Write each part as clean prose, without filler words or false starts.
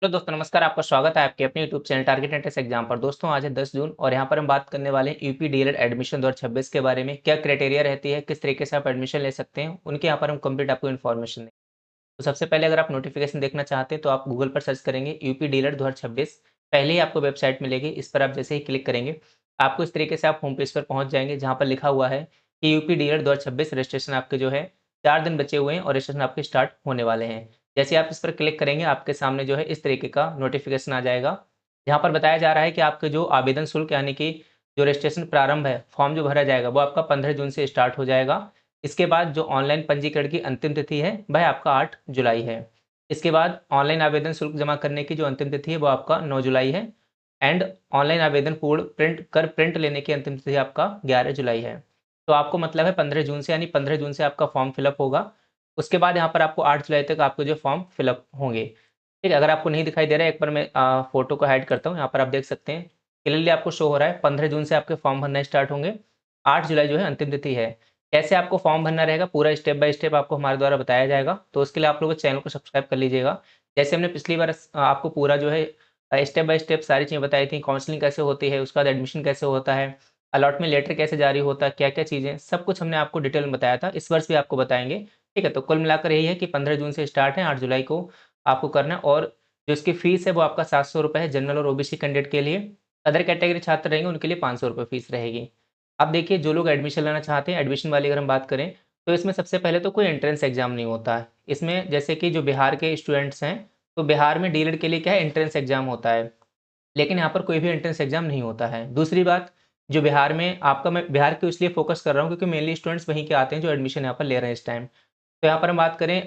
Hello दोस्तों, नमस्कार। आपका स्वागत है आपके अपने YouTube channel target entrance exam पर। दोस्तों, आज है 10 जून और यहाँ पर हम बात करने वाले हैं यूपी डीएलएड एडमिशन 2026 के बारे में। क्या क्राइटेरिया रहती है, किस तरीके से आप एडमिशन ले सकते हैं, उनके यहाँ पर हम कंप्लीट आपको इन्फॉर्मेशन दें। तो सबसे पहले अगर आप नोटिफिकेशन देखना चाहते हैं तो आप गूगल पर सर्च करेंगे यूपी डीएलएड 2026। पहले ही आपको वेबसाइट मिलेगी। इस पर आप जैसे ही क्लिक करेंगे आपको इस तरीके से आप होम पेज पर पहुंच जाएंगे, जहाँ पर लिखा हुआ है कि यूपी डीएलएड 2026 रजिस्ट्रेशन आपके जो है 4 दिन बचे हुए हैं और रजिस्ट्रेशन आपके स्टार्ट होने वाले हैं। जैसे आप इस पर क्लिक करेंगे आपके सामने जो है इस तरीके का नोटिफिकेशन आ जाएगा, जहाँ पर बताया जा रहा है कि आपके जो आवेदन शुल्क यानी कि जो रजिस्ट्रेशन प्रारंभ है, फॉर्म जो भरा जाएगा वो आपका 15 जून से स्टार्ट हो जाएगा। इसके बाद जो ऑनलाइन पंजीकरण की अंतिम तिथि है वह आपका 8 जुलाई है। इसके बाद ऑनलाइन आवेदन शुल्क जमा करने की जो अंतिम तिथि है वो आपका 9 जुलाई है। एंड ऑनलाइन आवेदन पूर्ण प्रिंट लेने की अंतिम तिथि आपका 11 जुलाई है। तो आपको मतलब है 15 जून से, यानी 15 जून से आपका फॉर्म फिलअप होगा। उसके बाद यहाँ पर आपको 8 जुलाई तक आपके जो फॉर्म फिलअप होंगे। ठीक है, अगर आपको नहीं दिखाई दे रहा है, एक बार मैं फोटो को हाइड करता हूँ। यहाँ पर आप देख सकते हैं क्लियरली आपको शो हो रहा है 15 जून से आपके फॉर्म भरना स्टार्ट होंगे। 8 जुलाई जो है अंतिम तिथि है। कैसे आपको फॉर्म भरना रहेगा पूरा स्टेप बाय स्टेप आपको हमारे द्वारा बताया जाएगा। तो उसके लिए आप लोग चैनल को सब्सक्राइब कर लीजिएगा। जैसे हमने पिछली बार आपको पूरा जो है स्टेप बाय स्टेप सारी चीज़ें बताई थी, काउंसलिंग कैसे होती है, उसके बाद एडमिशन कैसे होता है, अलॉटमेंट लेटर कैसे जारी होता है, क्या क्या चीज़ें, सब कुछ हमने आपको डिटेल में बताया था। इस वर्ष भी आपको बताएंगे। ठीक है, तो कुल मिलाकर यही है कि 15 जून से स्टार्ट है, 8 जुलाई को आपको करना है। और जो इसकी फीस है वो आपका 700 रुपये है जनरल और ओबीसी कैंडिडेट के लिए। अदर कैटेगरी छात्र रहेंगे उनके लिए 500 रुपये फीस रहेगी। अब देखिए, जो लोग एडमिशन लेना चाहते हैं, एडमिशन वाली अगर हम बात करें तो इसमें सबसे पहले तो कोई एंट्रेंस एग्जाम नहीं होता है। इसमें जैसे कि जो बिहार के स्टूडेंट्स हैं, तो बिहार में डीएलएड के लिए क्या है, एंट्रेंस एग्जाम होता है। लेकिन यहाँ पर कोई भी एंट्रेंस एग्जाम नहीं होता है। दूसरी बात, जो बिहार में आपका, मैं बिहार को इसलिए फोकस कर रहा हूँ क्योंकि मेनली स्टूडेंट्स वहीं के आते हैं जो एडमिशन यहाँ पर ले रहे हैं इस टाइम। तो यहाँ पर हम बात करें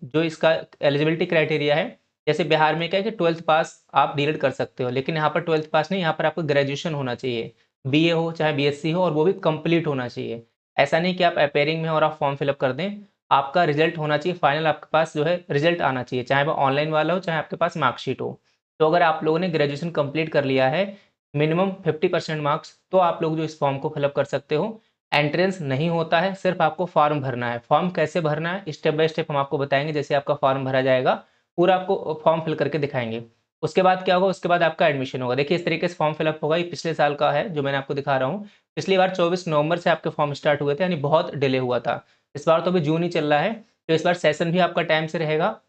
जो इसका एलिजिबिलिटी क्राइटेरिया है। जैसे बिहार में क्या है कि 12th पास आप डीएलएड कर सकते हो, लेकिन यहाँ पर 12th पास नहीं, यहाँ पर आपको ग्रेजुएशन होना चाहिए। बीए हो चाहे बीएससी हो, और वो भी कंप्लीट होना चाहिए। ऐसा नहीं कि आप अपेयरिंग में और आप फॉर्म फिलअप कर दें। आपका रिजल्ट होना चाहिए फाइनल, आपके पास जो है रिजल्ट आना चाहिए, चाहे वो ऑनलाइन वाला हो चाहे आपके पास मार्कशीट हो। तो अगर आप लोगों ने ग्रेजुएशन कंप्लीट कर लिया है, मिनिमम 50% मार्क्स, तो आप लोग जो इस फॉर्म को फिलअप कर सकते हो। एंट्रेंस नहीं होता है, सिर्फ आपको फॉर्म भरना है। फॉर्म कैसे भरना है स्टेप बाय स्टेप हम आपको बताएंगे। जैसे आपका फॉर्म भरा जाएगा, पूरा आपको फॉर्म फिल करके दिखाएंगे। उसके बाद क्या होगा, उसके बाद आपका एडमिशन होगा। देखिए, इस तरीके से फॉर्म फिलअप होगा। ये पिछले साल का है जो मैंने आपको दिखा रहा हूँ। पिछली बार 24 नवंबर से आपके फॉर्म स्टार्ट हुए थे, यानी बहुत डिले हुआ था। इस बार तो अभी जून ही चल रहा है, तो इस बार सेशन भी आपका टाइम से रहेगा।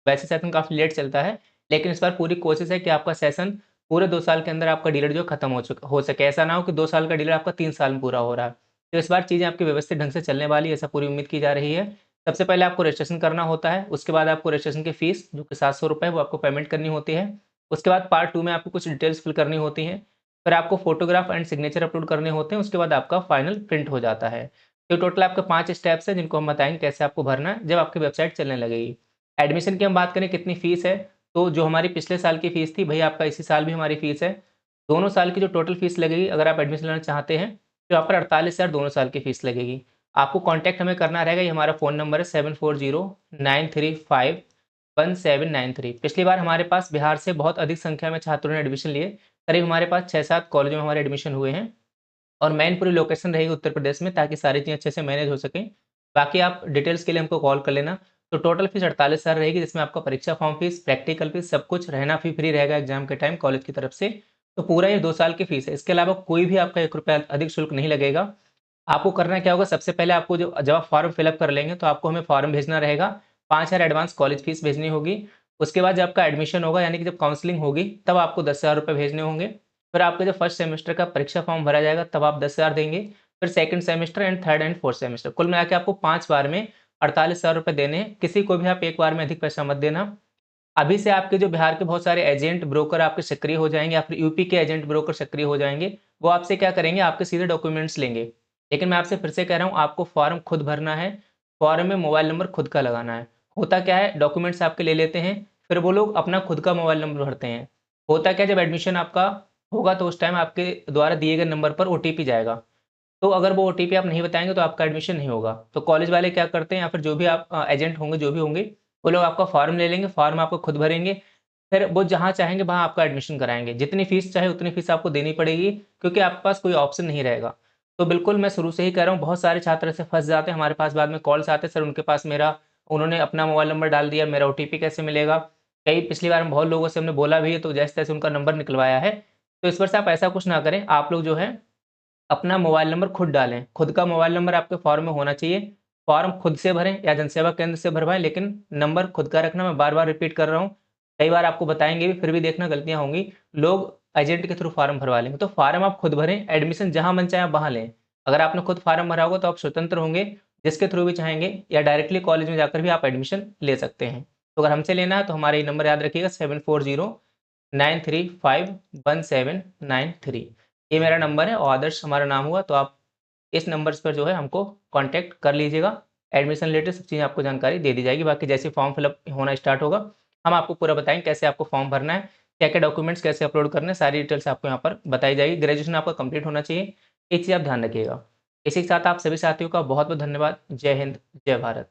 वैसे सेशन काफ़ी लेट चलता है, लेकिन इस बार पूरी कोशिश है कि आपका सेशन पूरे 2 साल के अंदर आपका डीलर जो खत्म हो सके। ऐसा ना हो कि 2 साल का डीलर आपका 3 साल में पूरा हो रहा है। तो इस बार चीज़ें आपकी व्यवस्थित ढंग से चलने वाली है, ऐसा पूरी उम्मीद की जा रही है। सबसे पहले आपको रजिस्ट्रेशन करना होता है, उसके बाद आपको रजिस्ट्रेशन की फ़ीस जो कि 700 रुपये है वो आपको पेमेंट करनी होती है। उसके बाद पार्ट 2 में आपको कुछ डिटेल्स फिल करनी होती हैं। फिर आपको फ़ोटोग्राफ एंड सिग्नेचर अपलोड करने होते हैं। उसके बाद आपका फाइनल प्रिंट हो जाता है। तो टोटल आपके 5 स्टेप्स हैं जिनको हम बताएँगे कैसे आपको भरना है जब आपकी वेबसाइट चलने लगेगी। एडमिशन की हम बात करें कितनी फ़ीस है, तो जो हमारी पिछले साल की फ़ीस थी वही आपका इसी साल भी हमारी फ़ीस है। दोनों साल की जो टोटल फ़ीस लगेगी अगर आप एडमिशन लेना चाहते हैं, तो यहाँ पर 48,000 दोनों साल की फ़ीस लगेगी। आपको कॉन्टैक्ट हमें करना रहेगा, ये हमारा फ़ोन नंबर है 7409351793। पिछली बार हमारे पास बिहार से बहुत अधिक संख्या में छात्रों ने एडमिशन लिए। करीब हमारे पास 6-7 कॉलेजों में हमारे एडमिशन हुए हैं। और मेन पूरी लोकेशन रहेगी उत्तर प्रदेश में, ताकि सारी चीज़ें अच्छे से मैनेज हो सकें। बाकी आप डिटेल्स के लिए हमको कॉल कर लेना। तो टोटल फीस 48,000 रहेगी, जिसमें आपका परीक्षा फॉर्म फीस, प्रैक्टिकल फीस, सब कुछ, रहना भी फ्री रहेगा एग्जाम के टाइम कॉलेज की तरफ से। तो पूरा ये 2 साल की फीस है। इसके अलावा कोई भी आपका 1 रुपया अधिक शुल्क नहीं लगेगा। आपको करना क्या होगा, सबसे पहले आपको जो जब आप फॉर्म फिलअप कर लेंगे तो आपको हमें फॉर्म भेजना रहेगा। 5,000 एडवांस कॉलेज फीस भेजनी होगी। उसके बाद जब आपका एडमिशन होगा, यानी कि जब काउंसलिंग होगी, तब आपको 10,000 रुपये भेजने होंगे। फिर आपका जब फर्स्ट सेमेस्टर का परीक्षा फॉर्म भरा जाएगा तब आप 10,000 देंगे। फिर second semester and third and fourth semester, कुल मिला के आपको 5 बार में 48,000 रुपये देने हैं। किसी को भी आप एक बार में अधिक पैसा मत देना। अभी से आपके जो बिहार के बहुत सारे एजेंट ब्रोकर आपके सक्रिय हो जाएंगे, या फिर यूपी के एजेंट ब्रोकर सक्रिय हो जाएंगे। वो आपसे क्या करेंगे, आपके सीधे डॉक्यूमेंट्स लेंगे। लेकिन मैं आपसे फिर से कह रहा हूँ, आपको फॉर्म खुद भरना है। फॉर्म में मोबाइल नंबर खुद का लगाना है। होता क्या है, डॉक्यूमेंट्स आपके ले लेते हैं, फिर वो लोग अपना खुद का मोबाइल नंबर भरते हैं। होता क्या, जब एडमिशन आपका होगा तो उस टाइम आपके द्वारा दिए गए नंबर पर ओटीपी जाएगा। तो अगर वो ओटीपी आप नहीं बताएँगे तो आपका एडमिशन नहीं होगा। तो कॉलेज वाले क्या करते हैं, या फिर जो भी आप एजेंट होंगे, जो भी होंगे, वो लोग आपका फॉर्म ले लेंगे, फॉर्म आपको खुद भरेंगे। फिर वो जहाँ चाहेंगे वहाँ आपका एडमिशन कराएँगे। जितनी फ़ीस चाहे उतनी फ़ीस आपको देनी पड़ेगी, क्योंकि आपके पास कोई ऑप्शन नहीं रहेगा। तो बिल्कुल मैं शुरू से ही कह रहा हूँ, बहुत सारे छात्र ऐसे फँस जाते हैं, हमारे पास बाद में कॉल्स आते हैं, सर उनके पास मेरा, उन्होंने अपना मोबाइल नंबर डाल दिया, मेरा ओटीपी कैसे मिलेगा? कई पिछली बार हम बहुत लोगों से हमने बोला भी है, तो जैसे-तैसे उनका नंबर निकलवाया है। तो इस बार से आप ऐसा कुछ ना करें, आप लोग जो है अपना मोबाइल नंबर खुद डालें। खुद का मोबाइल नंबर आपके फॉर्म में होना चाहिए। फॉर्म खुद से भरें या जनसेवा केंद्र से भरवाएँ, लेकिन नंबर खुद का रखना। मैं बार-बार रिपीट कर रहा हूँ। कई बार आपको बताएँगे भी, फिर भी देखना गलतियाँ होंगी। लोग एजेंट के थ्रू फॉर्म भरवा लेंगे। तो फॉर्म आप खुद भरें, एडमिशन जहाँ मन चाहे आप वहाँ लें। अगर आपने खुद फॉर्म भरा होगा तो आप स्वतंत्र होंगे, जिसके थ्रू भी चाहेंगे या डायरेक्टली कॉलेज में जाकर भी आप एडमिशन ले सकते हैं। तो अगर हमसे लेना है तो हमारा ये नंबर याद रखिएगा, 7409351793। ये मेरा नंबर है और आदर्श हमारा नाम हुआ, तो आप इस नंबर्स पर जो है हमको कॉन्टैक्ट कर लीजिएगा। एडमिशन रिलेटेड सब चीज़ें आपको जानकारी दे दी जाएगी। बाकी जैसे फॉर्म फिलअप होना स्टार्ट होगा, हम आपको पूरा बताएँगे कैसे आपको फॉर्म भरना है, क्या-क्या डॉक्यूमेंट्स कैसे अपलोड करने हैं, सारी डिटेल्स आपको यहाँ पर बताई जाएगी। ग्रेजुएशन आपका कंप्लीट होना चाहिए, एक चीज़ आप ध्यान रखिएगा। इसी के साथ आप सभी साथियों का बहुत-बहुत धन्यवाद। जय हिंद, जय भारत।